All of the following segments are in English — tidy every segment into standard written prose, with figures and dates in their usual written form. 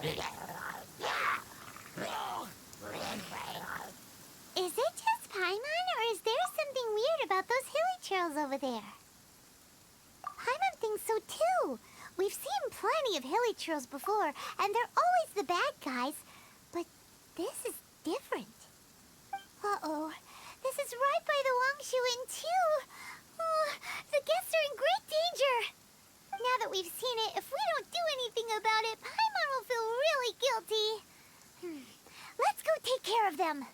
Is it just Paimon, or is there something weird about those hilly trails over there? Paimon thinks so too. We've seen plenty of hilly trails before, and they're always the bad guys. But this is different. Uh-oh. This is right by the Wangshu Inn too. Oh, the guests are in great danger. Now that we've seen it, if we don't do anything about it, Paimon will feel really guilty. Let's go take care of them.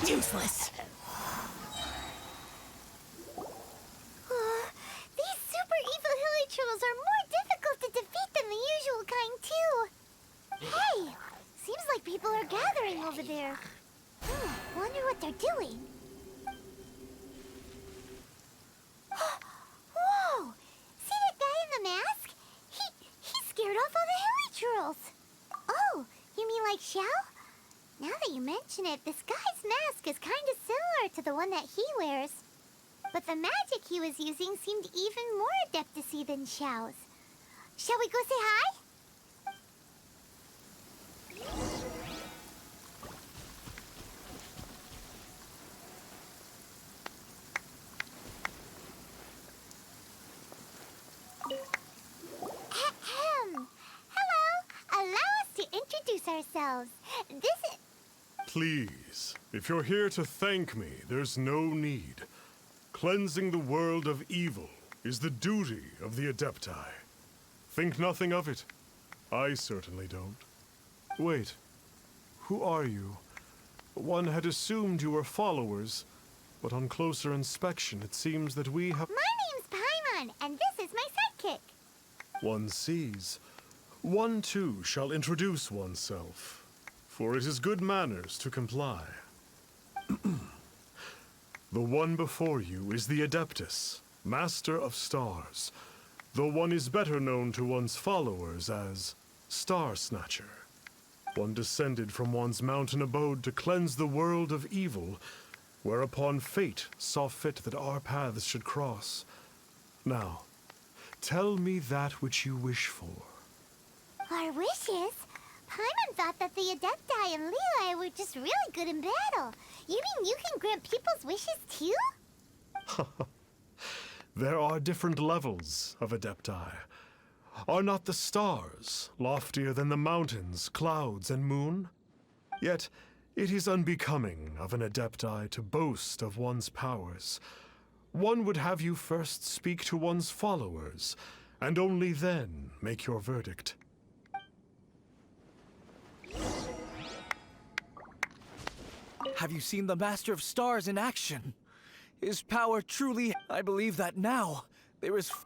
Useless. These super evil hilly trolls are more difficult to defeat than the usual kind, too. Hey, seems like people are gathering over there. Wonder what they're doing. Whoa! See that guy in the mask? He scared off all the hilly trolls. Oh, you mean like Xiao? Now that you mention it, this guy's mask is kind of similar to the one that he wears. But the magic he was using seemed even more adeptus-y than Xiao's. Shall we go say hi? Ahem. Hello. Allow us to introduce ourselves. This is... Please, if you're here to thank me, there's no need. Cleansing the world of evil is the duty of the Adepti. Think nothing of it. I certainly don't. Wait, who are you? One had assumed you were followers, but on closer inspection it seems that we have... My name's Paimon, and this is my sidekick. One sees. One too shall introduce oneself. For it is good manners to comply. The one before you is the Adeptus, Master of Stars, though one is better known to one's followers as Star Snatcher. One descended from one's mountain abode to cleanse the world of evil, whereupon fate saw fit that our paths should cross. Now, tell me that which you wish for. Our wishes? Paimon thought that the Adepti and Leela were just really good in battle. You mean you can grant people's wishes too? There are different levels of Adepti. Are not the stars loftier than the mountains, clouds, and moon? Yet it is unbecoming of an Adepti to boast of one's powers. One would have you first speak to one's followers, and only then make your verdict. Have you seen the Master of Stars in action? His power truly... I believe that now.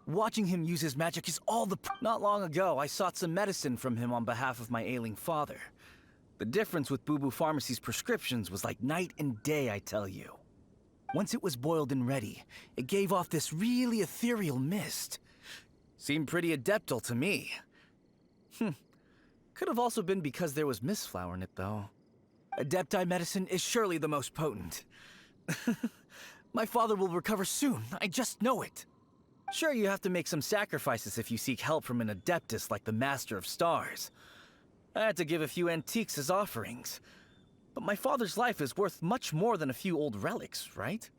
Watching him use his magic is all the... Not long ago, I sought some medicine from him on behalf of my ailing father. The difference with Boo Boo Pharmacy's prescriptions was like night and day, I tell you. Once it was boiled and ready, it gave off this really ethereal mist. Seemed pretty adeptal to me. Could have also been because there was mistflower in it, though. Adepti medicine is surely the most potent. My father will recover soon, I just know it. Sure, you have to make some sacrifices if you seek help from an Adeptus like the Master of Stars. I had to give a few antiques as offerings. But my father's life is worth much more than a few old relics, right?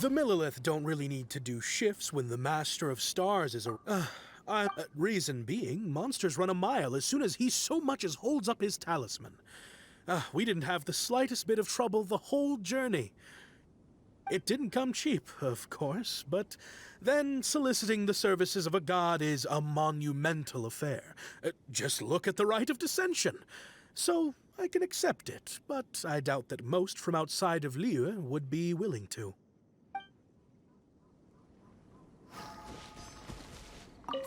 The Millilith don't really need to do shifts when the Master of Stars is a... reason being, monsters run a mile as soon as he so much as holds up his talisman. We didn't have the slightest bit of trouble the whole journey. It didn't come cheap, of course, but then soliciting the services of a god is a monumental affair. Just look at the Rite of Dissension. So I can accept it, but I doubt that most from outside of Liyue would be willing to.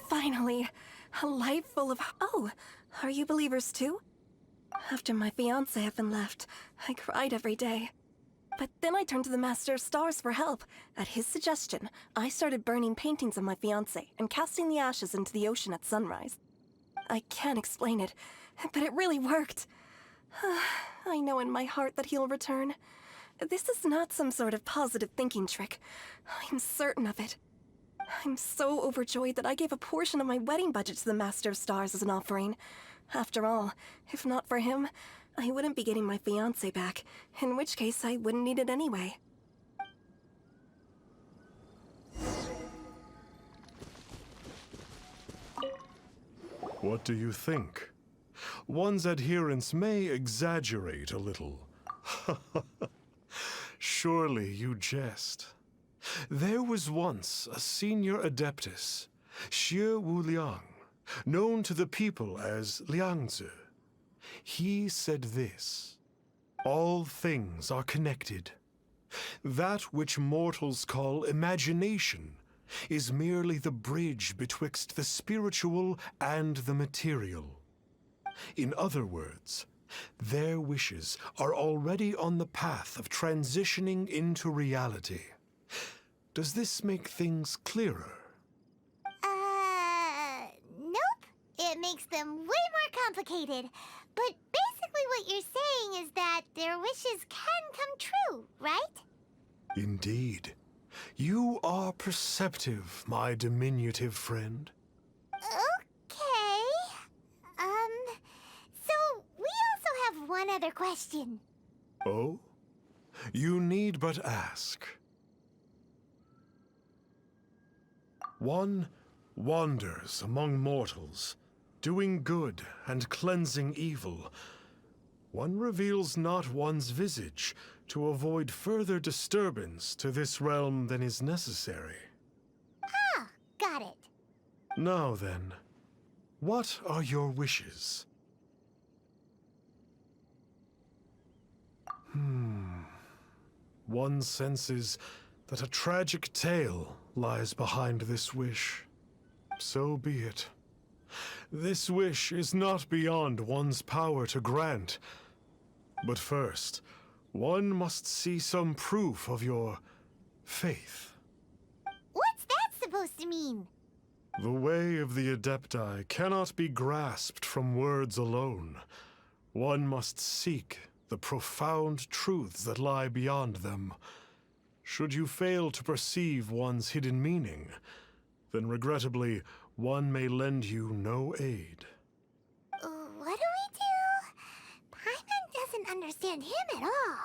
Finally, a life full of... Oh, are you believers too? After my fiancé had been left, I cried every day. But then I turned to the Master of Stars for help. At his suggestion, I started burning paintings of my fiancé and casting the ashes into the ocean at sunrise. I can't explain it, but it really worked. I know in my heart that he'll return. This is not some sort of positive thinking trick. I'm certain of it. I'm so overjoyed that I gave a portion of my wedding budget to the Master of Stars as an offering. After all, if not for him, I wouldn't be getting my fiancé back, in which case I wouldn't need it anyway. What do you think? One's adherents may exaggerate a little. Surely you jest. There was once a senior adeptus, Xie Wuliang, known to the people as Liangzi. He said this: all things are connected. That which mortals call imagination is merely the bridge betwixt the spiritual and the material. In other words, their wishes are already on the path of transitioning into reality. Does this make things clearer? Nope. It makes them way more complicated. But basically what you're saying is that their wishes can come true, right? Indeed. You are perceptive, my diminutive friend. Okay. So we also have one other question. Oh? You need but ask. One wanders among mortals, doing good and cleansing evil. One reveals not one's visage to avoid further disturbance to this realm than is necessary. Ah, got it. Now then, what are your wishes? One senses that a tragic tale lies behind this wish. So be it. This wish is not beyond one's power to grant. But first, one must see some proof of your faith. What's that supposed to mean? The way of the Adepti cannot be grasped from words alone. One must seek the profound truths that lie beyond them. Should you fail to perceive one's hidden meaning, then regrettably, one may lend you no aid. What do we do? Paimon doesn't understand him at all.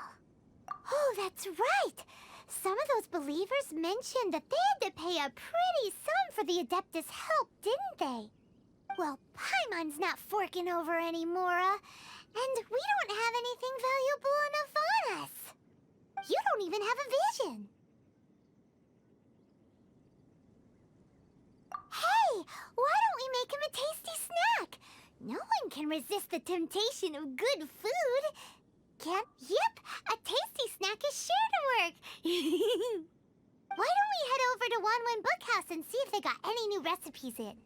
Oh, that's right! Some of those believers mentioned that they had to pay a pretty sum for the Adeptus' help, didn't they? Well, Paimon's not forking over anymore, and we don't have anything valuable enough on us. You don't even have a vision. Hey, why don't we make him a tasty snack? No one can resist the temptation of good food. Can't? Yep, a tasty snack is sure to work. Why don't we head over to Wanwen Bookhouse and see if they got any new recipes in?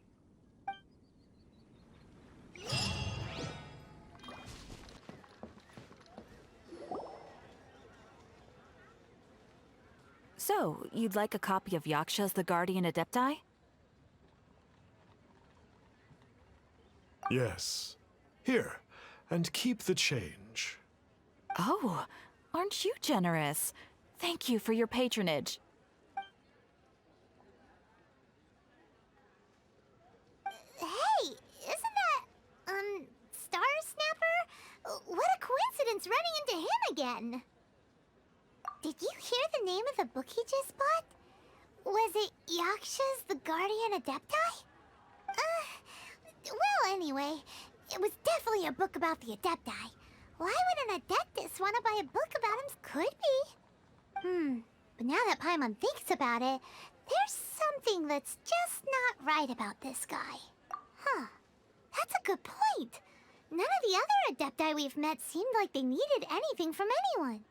So, you'd like a copy of Yaksha's The Guardian Adepti? Yes. Here, and keep the change. Oh, aren't you generous? Thank you for your patronage. Hey, isn't that, Star Snapper? What a coincidence running into him again. Did you hear the name of the book he just bought? Was it Yaksha's The Guardian Adepti? Well, anyway, it was definitely a book about the Adepti. Why would an Adeptus want to buy a book about him? Could be. But now that Paimon thinks about it, there's something that's just not right about this guy. Huh. That's a good point. None of the other Adepti we've met seemed like they needed anything from anyone.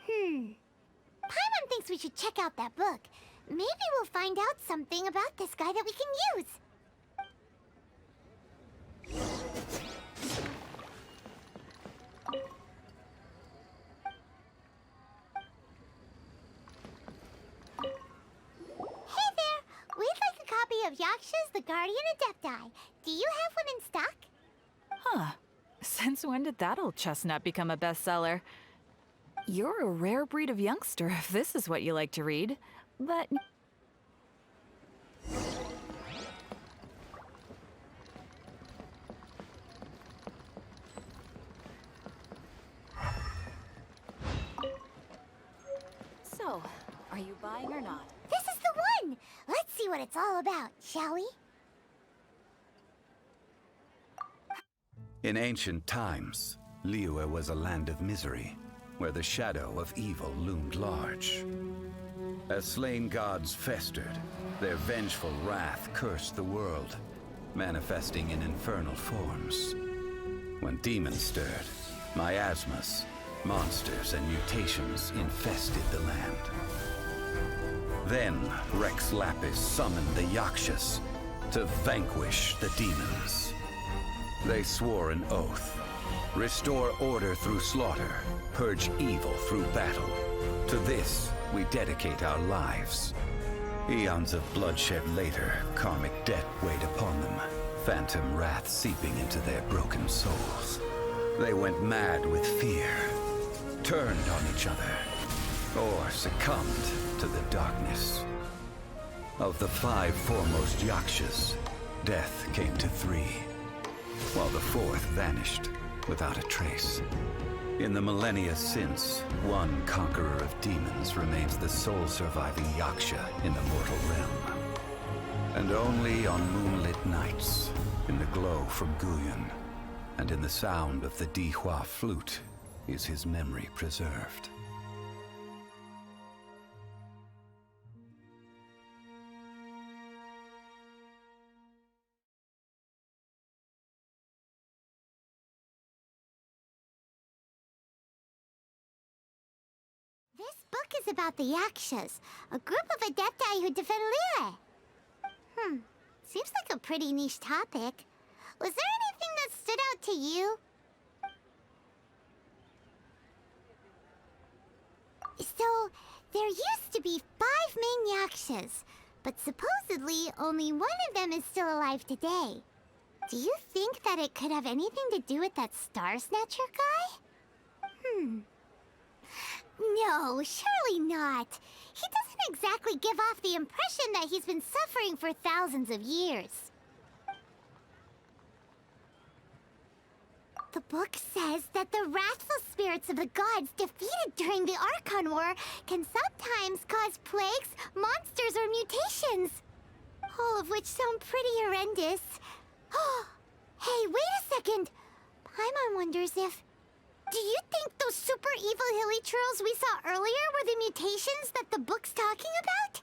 Paimon thinks we should check out that book. Maybe we'll find out something about this guy that we can use. Hey there! We'd like a copy of Yaksha's The Guardian Adepti. Do you have one in stock? Huh. Since when did that old chestnut become a bestseller? You're a rare breed of youngster if this is what you like to read. But... So, are you buying or not? This is the one! Let's see what it's all about, shall we? In ancient times, Liyue was a land of misery, where the shadow of evil loomed large. As slain gods festered, their vengeful wrath cursed the world, manifesting in infernal forms. When demons stirred, miasmas, monsters, and mutations infested the land. Then Rex Lapis summoned the Yakshas to vanquish the demons. They swore an oath: restore order through slaughter, purge evil through battle. To this, we dedicate our lives. Eons of bloodshed later, karmic debt weighed upon them, phantom wrath seeping into their broken souls. They went mad with fear, turned on each other, or succumbed to the darkness. Of the 5 foremost Yakshas, death came to 3, while the 4th vanished without a trace. In the millennia since, one conqueror of demons remains the sole surviving Yaksha in the mortal realm. And only on moonlit nights, in the glow from Guyon, and in the sound of the Dihua flute, is his memory preserved. This book is about the Yakshas, a group of adepti who defend Liyue. Seems like a pretty niche topic. Was there anything that stood out to you? So, there used to be 5 main Yakshas, but supposedly only one of them is still alive today. Do you think that it could have anything to do with that Star Snatcher guy? No, surely not. He doesn't exactly give off the impression that he's been suffering for thousands of years. The book says that the wrathful spirits of the gods defeated during the Archon War can sometimes cause plagues, monsters, or mutations. All of which sound pretty horrendous. Hey, wait a second. Paimon wonders if... Do you think those super evil hilly trolls we saw earlier were the mutations that the book's talking about?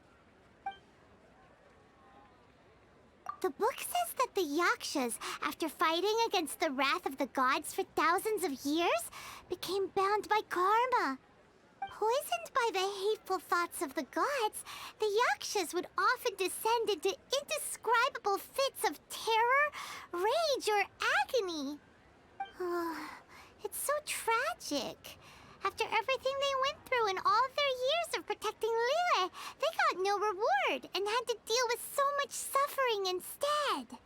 The book says that the Yakshas, after fighting against the wrath of the gods for thousands of years, became bound by karma. Poisoned by the hateful thoughts of the gods, the Yakshas would often descend into indescribable fits of terror, rage, or agony. It's so tragic. After everything they went through in all of their years of protecting Liyue, they got no reward and had to deal with so much suffering instead.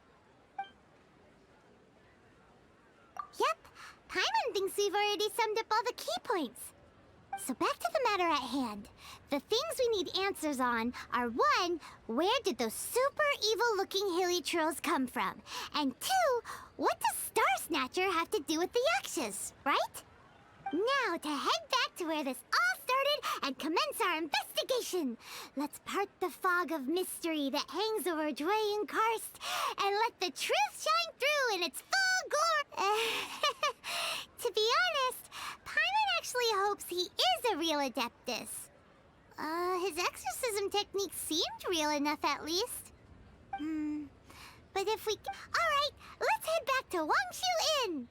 Yep, Paimon thinks we've already summed up all the key points. So back to the matter at hand. The things we need answers on are 1, where did those super evil-looking hilly trolls come from? And 2, what does Star Snatcher have to do with the Yakshas, right? Now to head back to where this all started and commence our investigation. Let's part the fog of mystery that hangs over Dwayne Karst and let the truth shine through in its full glory. To be honest, Paimon actually hopes he is a real Adeptus. His exorcism technique seemed real enough at least. But if we... Alright, let's head back to Wangshu Inn!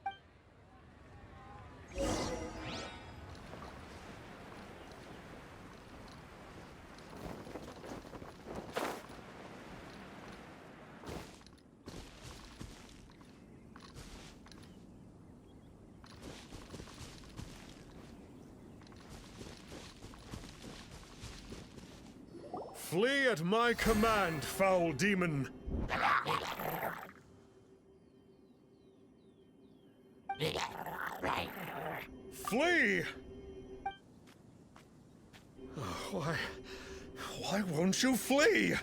Flee at my command, foul demon! Flee! Why won't you flee?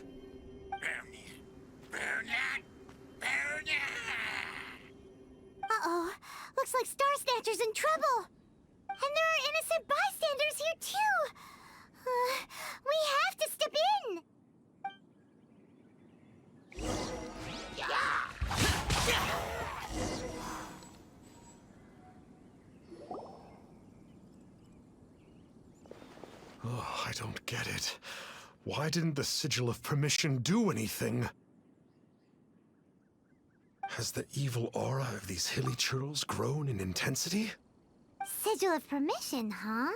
Uh-oh. Looks like Star Snatcher's in trouble. And there are innocent bystanders here, too. We have to step in. Oh, I don't get it. Why didn't the Sigil of Permission do anything? Has the evil aura of these hilly churls grown in intensity? Sigil of Permission, huh?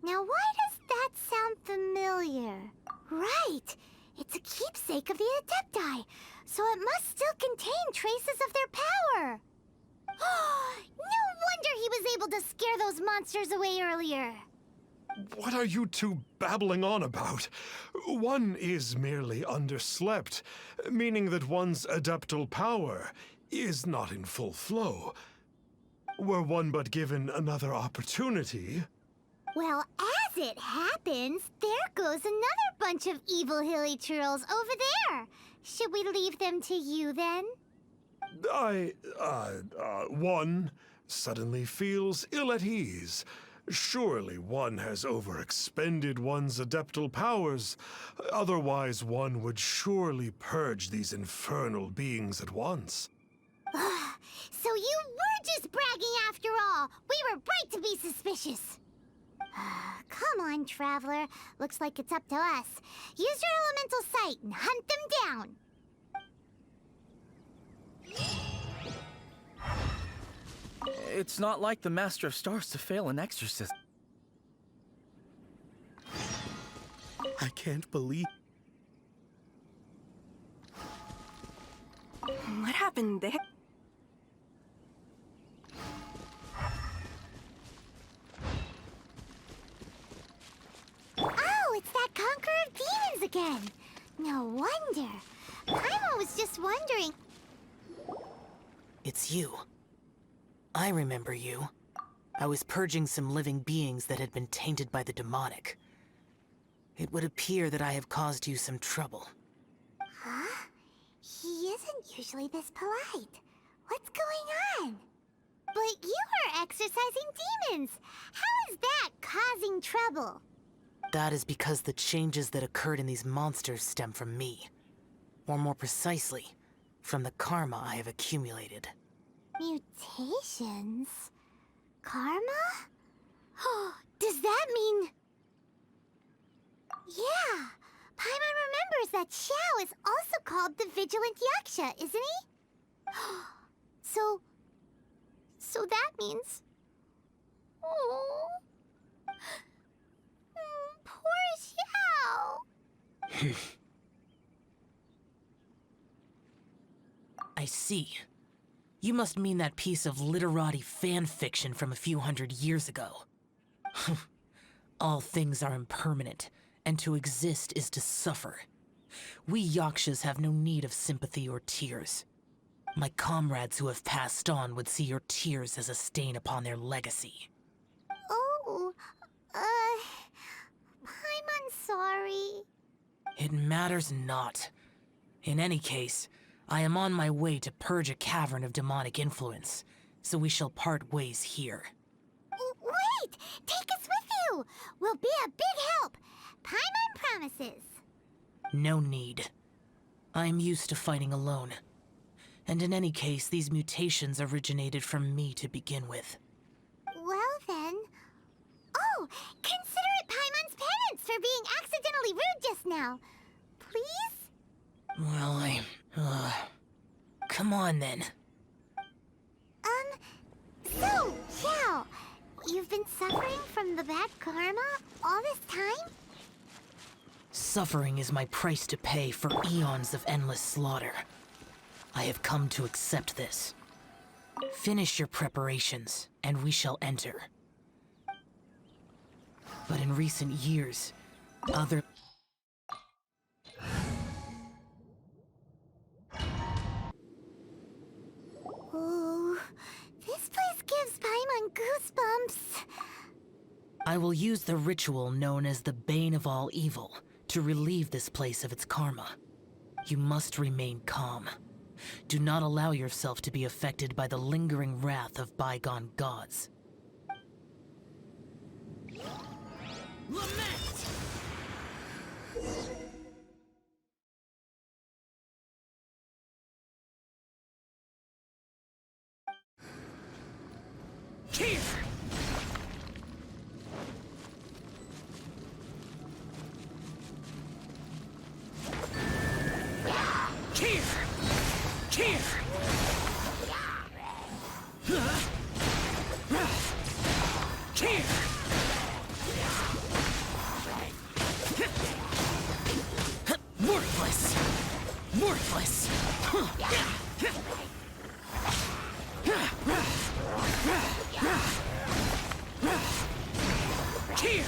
Now why does that sound familiar? Right! It's a keepsake of the Adepti, so it must still contain traces of their power! No wonder he was able to scare those monsters away earlier! What are you two babbling on about? One is merely underslept, meaning that one's adeptal power is not in full flow. Were one but given another opportunity... Well, as it happens, there goes another bunch of evil hilly churls over there. Should we leave them to you, then? One suddenly feels ill at ease. Surely one has overexpended one's adeptal powers. Otherwise, one would surely purge these infernal beings at once. So you were just bragging after all. We were right to be suspicious. Come on, Traveler. Looks like it's up to us. Use your elemental sight and hunt them down. It's not like the Master of Stars to fail an exorcism. I can't believe... What happened there? Oh, it's that Conqueror of Demons again. No wonder. Paimon was just wondering... It's you. I remember you. I was purging some living beings that had been tainted by the demonic. It would appear that I have caused you some trouble. Huh? He isn't usually this polite. What's going on? But you are exorcising demons. How is that causing trouble? That is because the changes that occurred in these monsters stem from me. Or more precisely, from the karma I have accumulated. Mutations? Karma? Does that mean... Yeah! Paimon remembers that Xiao is also called the Vigilant Yaksha, isn't he? So that means... Oh... Poor Xiao! I see. You must mean that piece of literati fan fiction from a few hundred years ago. All things are impermanent, and to exist is to suffer. We Yakshas have no need of sympathy or tears. My comrades who have passed on would see your tears as a stain upon their legacy. Oh, I'm sorry. It matters not. In any case, I am on my way to purge a cavern of demonic influence, so we shall part ways here. Wait! Take us with you! We'll be a big help! Paimon promises! No need. I am used to fighting alone. And in any case, these mutations originated from me to begin with. Well then... Oh! Consider it Paimon's penance for being accidentally rude just now. Please? Well, come on then. So, Xiao, you've been suffering from the bad karma all this time? Suffering is my price to pay for eons of endless slaughter. I have come to accept this. Finish your preparations, and we shall enter. But in recent years, other... Oh, this place gives Paimon goosebumps. I will use the ritual known as the Bane of All Evil to relieve this place of its karma. You must remain calm. Do not allow yourself to be affected by the lingering wrath of bygone gods. Lament! Here! Here! Here! Here! Worthless! Worthless! Here!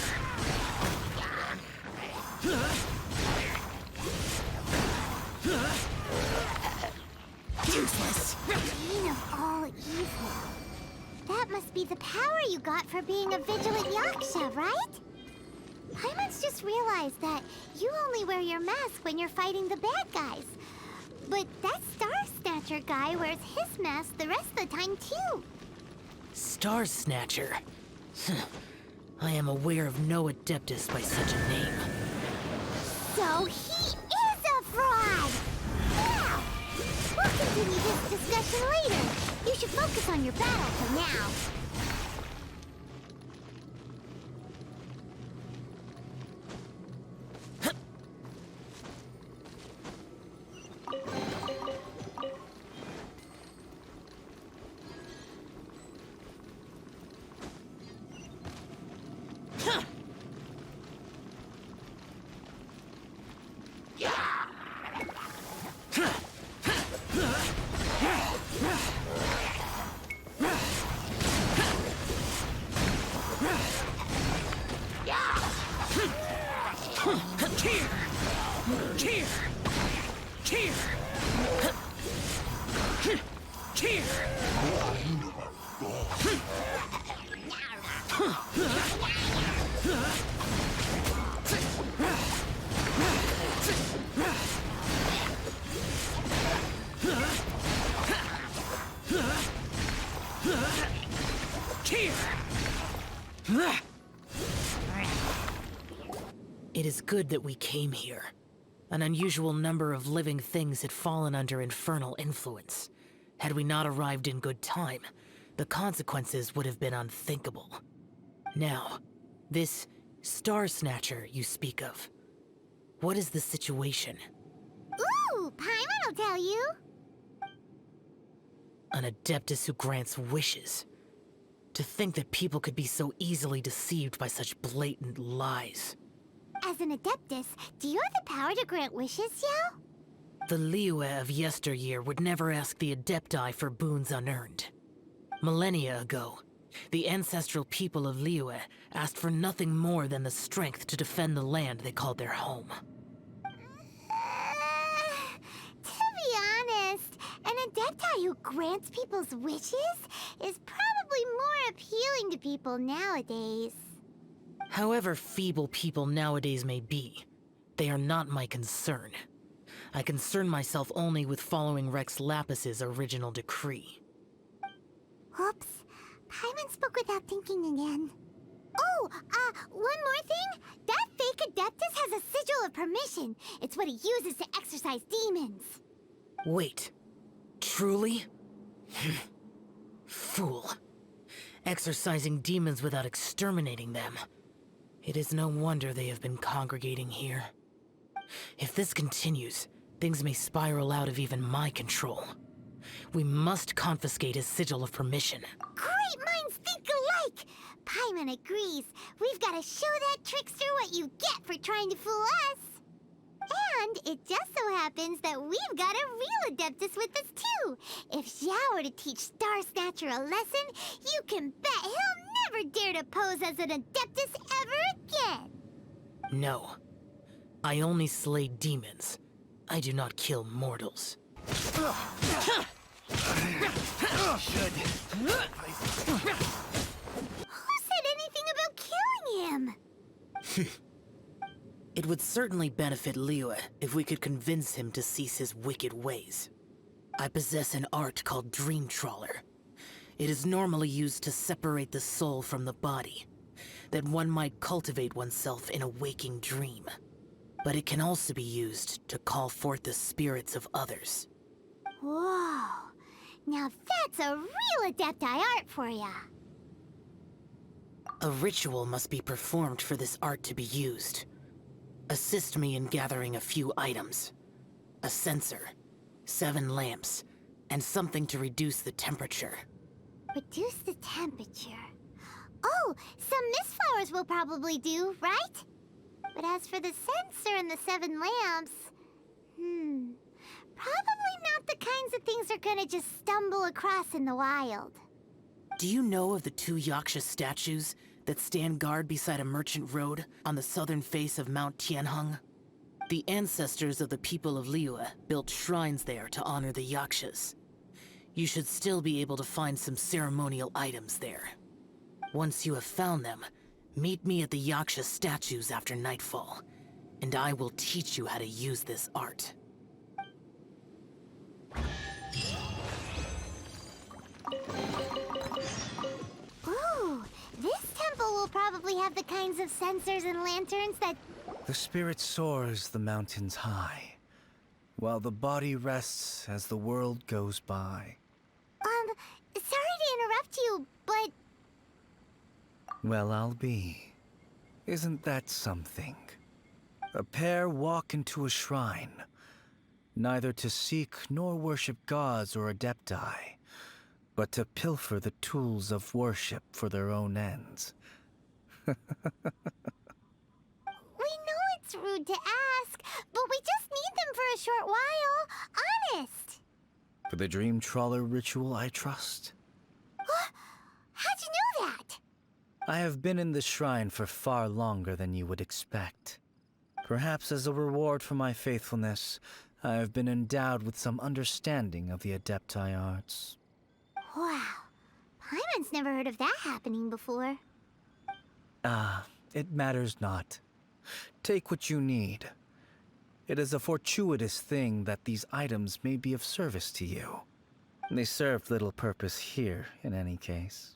Useless! Bane of all evil. That must be the power you got for being a vigilant Yaksha, right? Paimon's just realized that you only wear your mask when you're fighting the bad guys. But that Star Snatcher guy wears his mask the rest of the time, too. Star Snatcher? I am aware of no Adeptus by such a name. So he is a fraud! Now, we'll continue this discussion later. You should focus on your battle for now. It is good that we came here. An unusual number of living things had fallen under infernal influence. Had we not arrived in good time, the consequences would have been unthinkable. Now, this Star Snatcher you speak of, what is the situation? Ooh, Paimon will tell you. An Adeptus who grants wishes. To think that people could be so easily deceived by such blatant lies. As an Adeptus, do you have the power to grant wishes, Xiao? The Liyue of yesteryear would never ask the Adepti for boons unearned. Millennia ago, the ancestral people of Liyue asked for nothing more than the strength to defend the land they called their home. To be honest, an Adepti who grants people's wishes is probably more appealing to people nowadays. However feeble people nowadays may be, they are not my concern. I concern myself only with following Rex Lapis's original decree. Oops, Paimon spoke without thinking again. Oh, one more thing. That fake Adeptus has a sigil of permission. It's what he uses to exorcise demons. Wait, truly? Fool. Exorcising demons without exterminating them. It is no wonder they have been congregating here. If this continues, things may spiral out of even my control. We must confiscate his sigil of permission. Great minds think alike! Paimon agrees. We've got to show that trickster what you get for trying to fool us. And it just so happens that we've got a real Adeptus with us too. If Xiao were to teach Star Snatcher a lesson, you can bet he'll never dare to pose as an Adeptus ever again. No. I only slay demons. I do not kill mortals. Who said anything about killing It would certainly benefit Liyue if we could convince him to cease his wicked ways. I possess an art called Dream Trawler. It is normally used to separate the soul from the body, that one might cultivate oneself in a waking dream. But it can also be used to call forth the spirits of others. Whoa. Now that's a real Adepti art for ya. A ritual must be performed for this art to be used. Assist me in gathering a few items. A censer, 7 lamps, and something to reduce the temperature. Reduce the temperature. Oh, some mist flowers will probably do, right? But as for the censer and the 7 lamps, probably not the kinds of things they're gonna just stumble across in the wild. Do you know of the 2 Yaksha statues that stand guard beside a merchant road on the southern face of Mount Tianheng? The ancestors of the people of Liyue built shrines there to honor the Yakshas. You should still be able to find some ceremonial items there. Once you have found them, meet me at the Yaksha statues after nightfall, and I will teach you how to use this art. Ooh, this temple will probably have the kinds of censers and lanterns that... The spirit soars the mountains high, while the body rests as the world goes by. Sorry to interrupt you, but... Well, I'll be. Isn't that something? A pair walk into a shrine, neither to seek nor worship gods or adepti, but to pilfer the tools of worship for their own ends. We know it's rude to ask, but we just need them for a short while. Honest. For the Dream Trawler ritual, I trust. How'd you know that? I have been in the shrine for far longer than you would expect. Perhaps as a reward for my faithfulness, I have been endowed with some understanding of the Adepti arts. Wow. Paimon's never heard of that happening before. It matters not. Take what you need. It is a fortuitous thing that these items may be of service to you. They serve little purpose here, in any case.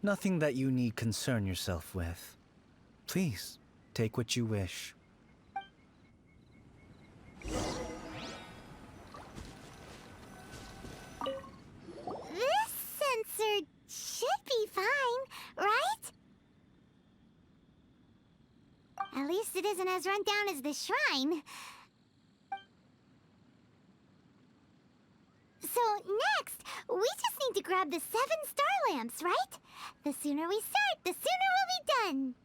Nothing that you need concern yourself with. Please, take what you wish. This sensor should be fine, right? At least it isn't as run down as the shrine. So next, we just need to grab the 7 star lamps, right? The sooner we start, the sooner we'll be done.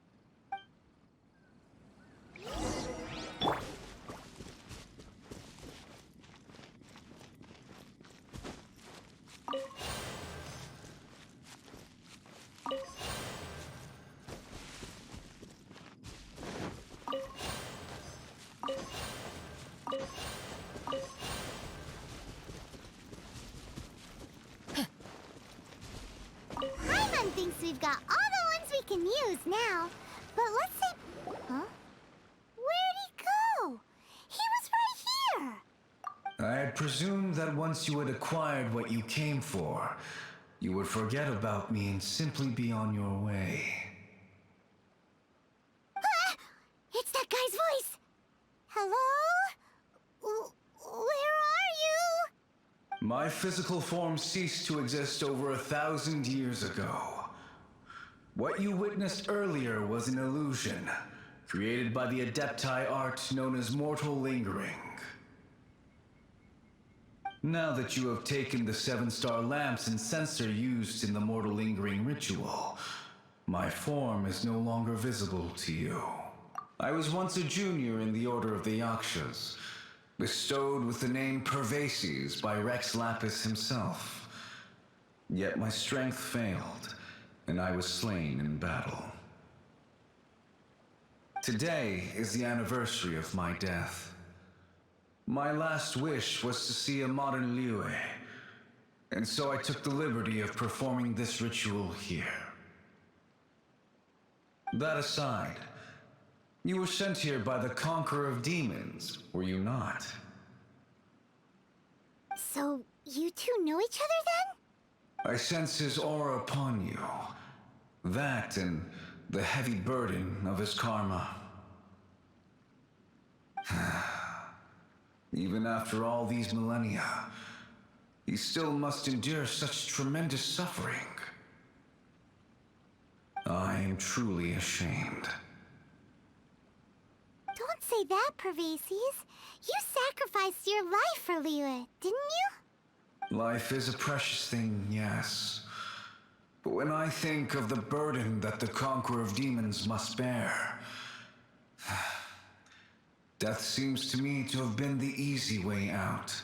Paimon thinks we've got all the ones we can use now. But let's see... Huh? Where'd he go? He was right here! I had presumed that once you had acquired what you came for, you would forget about me and simply be on your way. Ah! It's that guy's voice! Hello? Where are you? My physical form ceased to exist over 1,000 years ago. What you witnessed earlier was an illusion, created by the Adepti art known as mortal lingering. Now that you have taken the 7-star lamps and censer used in the mortal lingering ritual, my form is no longer visible to you. I was once a junior in the Order of the Yakshas, bestowed with the name Pervases by Rex Lapis himself. Yet my strength failed, and I was slain in battle. Today is the anniversary of my death. My last wish was to see a modern Liyue, and so I took the liberty of performing this ritual here. That aside, you were sent here by the Conqueror of Demons, were you not? So, you two know each other then? I sense his aura upon you. That and the heavy burden of his karma. Even after all these millennia, he still must endure such tremendous suffering. I am truly ashamed. Don't say that, Pervases. You sacrificed your life for Liyue, didn't you? Life is a precious thing, yes. But when I think of the burden that the Conqueror of Demons must bear, death seems to me to have been the easy way out.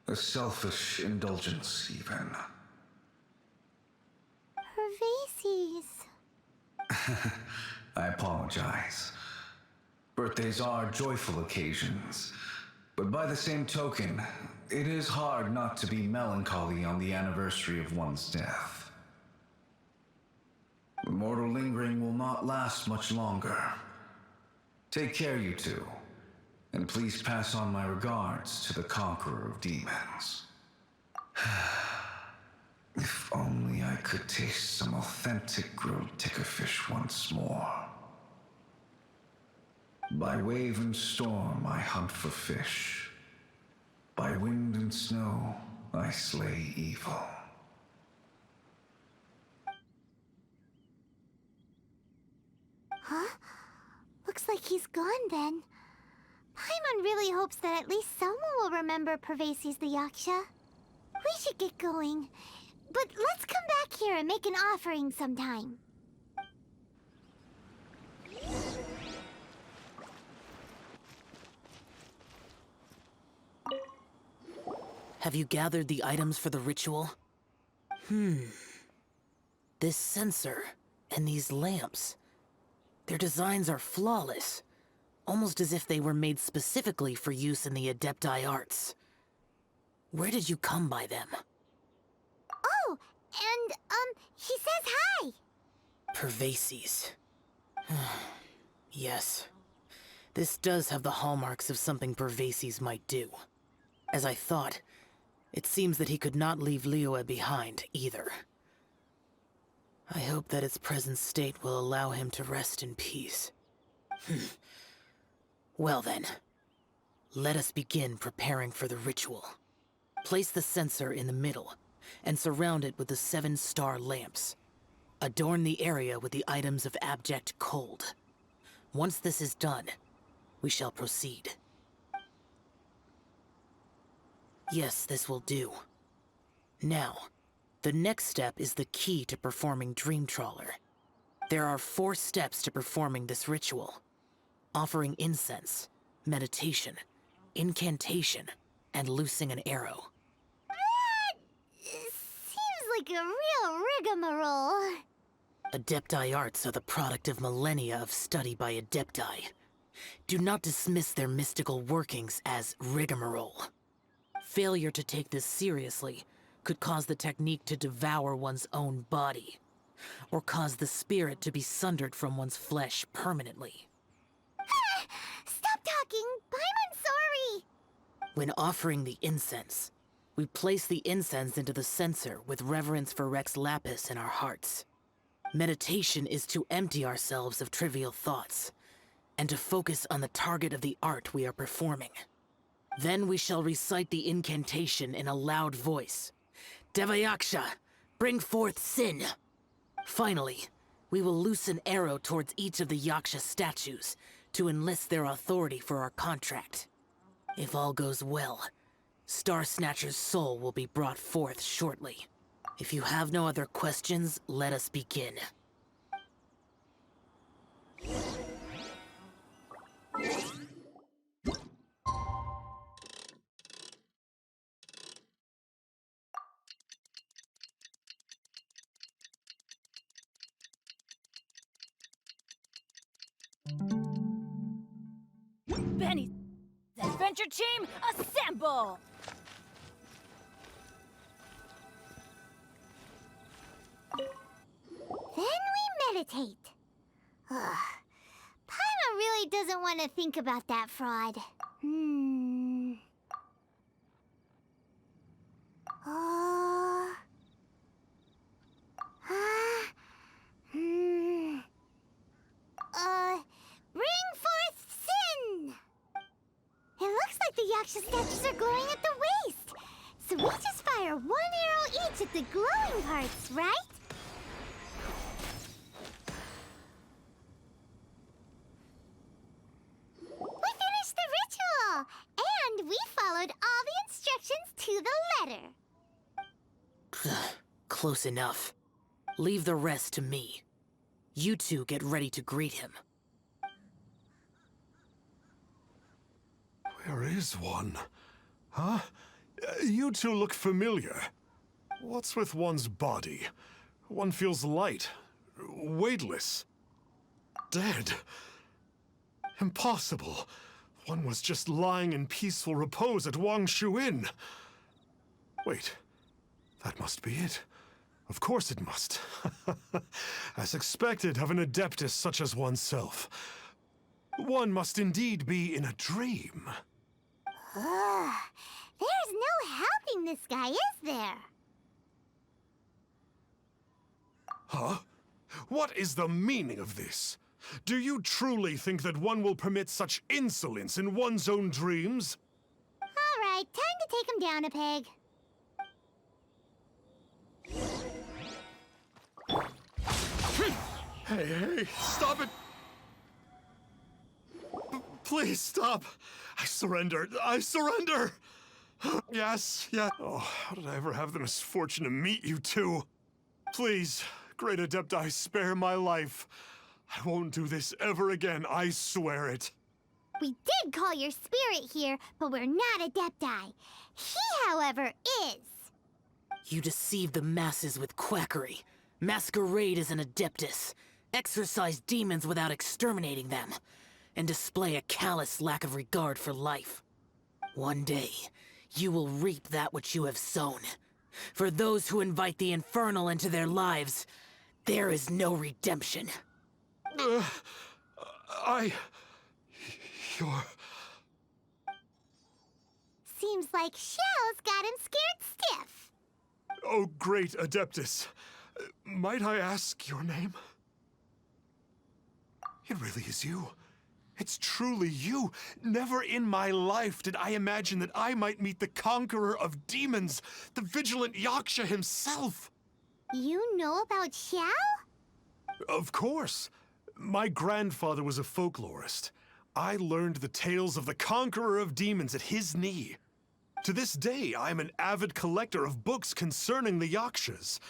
A selfish indulgence, even. Pervases. I apologize. Birthdays are joyful occasions, but by the same token, it is hard not to be melancholy on the anniversary of one's death. The mortal lingering will not last much longer. Take care, you two, and please pass on my regards to the Conqueror of Demons. If only I could taste some authentic grilled tickerfish once more. By wave and storm I hunt for fish. By wind and snow I slay evil. Huh? Looks like he's gone then. Paimon really hopes that at least someone will remember Pervases the Yaksha. We should get going. But let's come back here and make an offering sometime. Have you gathered the items for the ritual? This censer and these lamps. Their designs are flawless, almost as if they were made specifically for use in the Adepti arts. Where did you come by them? Oh, and, he says hi! Pervases. Yes. This does have the hallmarks of something Pervases might do. As I thought, it seems that he could not leave Liyue behind, either. I hope that its present state will allow him to rest in peace. Well then, let us begin preparing for the ritual. Place the censer in the middle, and surround it with the 7-star lamps. Adorn the area with the items of abject cold. Once this is done, we shall proceed. Yes, this will do. Now, the next step is the key to performing Dream Trawler. There are 4 steps to performing this ritual. Offering incense, meditation, incantation, and loosing an arrow. Seems like a real rigmarole. Adepti arts are the product of millennia of study by Adepti. Do not dismiss their mystical workings as rigmarole. Failure to take this seriously could cause the technique to devour one's own body, or cause the spirit to be sundered from one's flesh permanently. Stop talking! I'm sorry! When offering the incense, we place the incense into the censer with reverence for Rex Lapis in our hearts. Meditation is to empty ourselves of trivial thoughts, and to focus on the target of the art we are performing. Then we shall recite the incantation in a loud voice. Devayaksha, bring forth sin! Finally, we will loose an arrow towards each of the Yaksha statues to enlist their authority for our contract. If all goes well, Star Snatcher's soul will be brought forth shortly. If you have no other questions, let us begin. Benny's adventure team, assemble! meditate. Ugh. Paimon really doesn't want to think about that fraud. Bring forth sin! It looks like the Yaksha statues are glowing at the waist. So we just fire one arrow each at the glowing parts, right? We finished the ritual! And we followed all the instructions to the letter. Close enough. Leave the rest to me. You two get ready to greet him. Where is one? Huh? You two look familiar. What's with one's body? One feels light, weightless, dead. Impossible. One was just lying in peaceful repose at Wangshu Inn. Wait, that must be it. Of course it must. As expected of an adeptus such as oneself. One must indeed be in a dream. There's no helping this guy, is there? Huh? What is the meaning of this? Do you truly think that one will permit such insolence in one's own dreams? All right, time to take him down a peg. Hey, stop it! Please stop! I surrender! Yes. Oh, how did I ever have the misfortune to meet you two? Please, great Adepti, spare my life. I won't do this ever again, I swear it. We did call your spirit here, but we're not Adepti. He, however, is. You deceive the masses with quackery. Masquerade as an adeptus. Exorcise demons without exterminating them. And display a callous lack of regard for life. One day, you will reap that which you have sown. For those who invite the infernal into their lives, there is no redemption. You're... Seems like Xiao's got him scared stiff. Oh, great Adeptus. Might I ask your name? It really is you. It's truly you. Never in my life did I imagine that I might meet the conqueror of demons, the vigilant Yaksha himself. You know about Xiao? Of course. My grandfather was a folklorist. I learned the tales of the conqueror of demons at his knee. To this day, I am an avid collector of books concerning the Yakshas.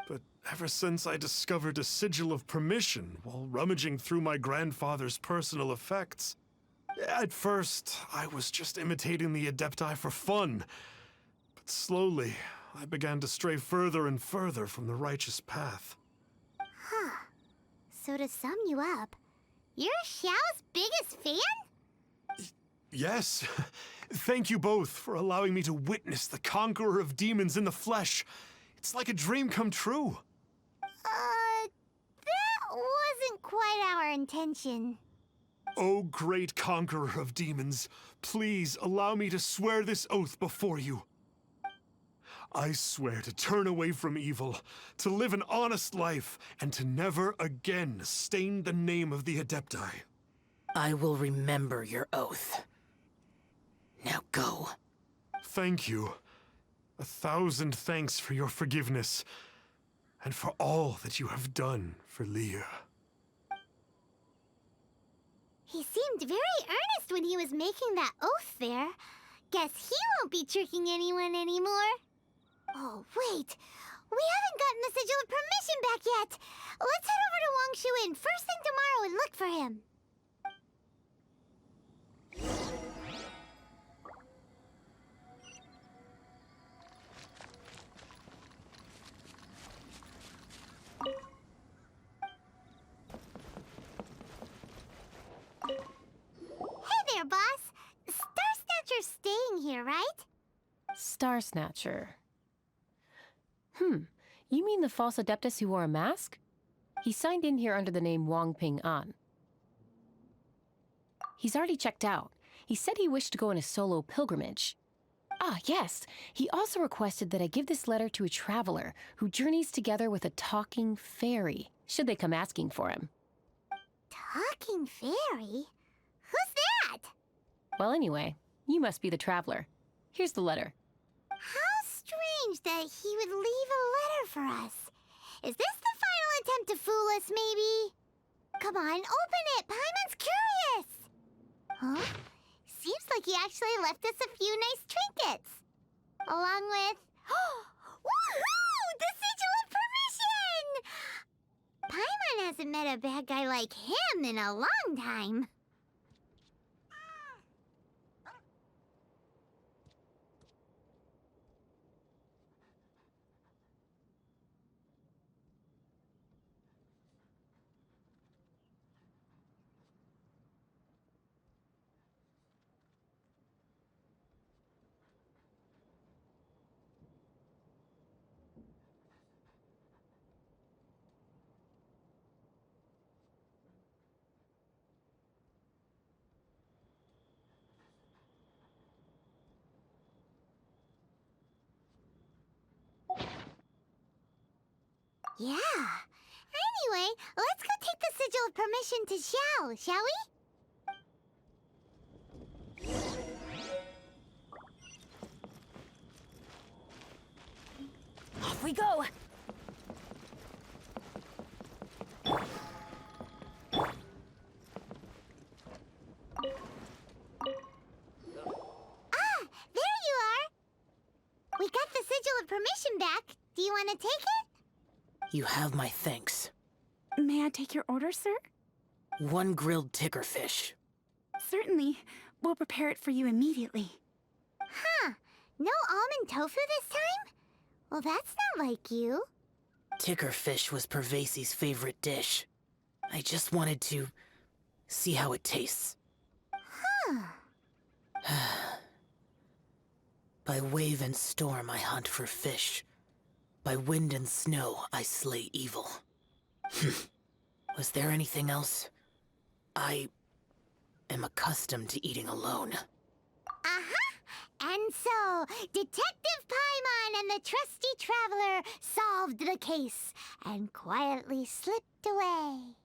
But ever since I discovered a sigil of permission while rummaging through my grandfather's personal effects, at first, I was just imitating the Adepti for fun. But slowly, I began to stray further and further from the righteous path. Huh. So to sum you up, you're Xiao's biggest fan? Yes. Thank you both for allowing me to witness the conqueror of demons in the flesh. It's like a dream come true. That wasn't quite our intention. Oh, great conqueror of demons, please allow me to swear this oath before you. I swear to turn away from evil, to live an honest life, and to never again stain the name of the Adepti. I will remember your oath. Now go. Thank you. 1,000 thanks for your forgiveness, and for all that you have done for Leah. He seemed very earnest when he was making that oath there. Guess he won't be tricking anyone anymore. Oh, wait. We haven't gotten the sigil of permission back yet. Let's head over to Wangshu Inn first thing tomorrow and look for him. Hey there, boss. Star Snatcher's staying here, right? Star Snatcher. You mean the false adeptus who wore a mask? He signed in here under the name Wang Ping An. He's already checked out. He said he wished to go on a solo pilgrimage. Ah, yes. He also requested that I give this letter to a traveler who journeys together with a talking fairy, should they come asking for him. Talking fairy? Who's that? Well, anyway, you must be the traveler. Here's the letter. How strange that he would leave a letter for us. Is this the final attempt to fool us, maybe? Come on, open it! Paimon's curious! Huh? Seems like he actually left us a few nice trinkets. Along with... Woohoo! The Sigil of Permission! Paimon hasn't met a bad guy like him in a long time. Yeah. Anyway, let's go take the Sigil of Permission to Xiao, shall we? Off we go! Ah, there you are! We got the Sigil of Permission back. Do you want to take it? You have my thanks. May I take your order, sir? 1 grilled ticker fish. Certainly. We'll prepare it for you immediately. Huh. No almond tofu this time? Well, that's not like you. Ticker fish was Pervasi's favorite dish. I just wanted to see how it tastes. Huh. By wave and storm I hunt for fish. By wind and snow I slay evil. Was there anything else? I am accustomed to eating alone. And so, Detective Paimon and the trusty traveler solved the case and quietly slipped away.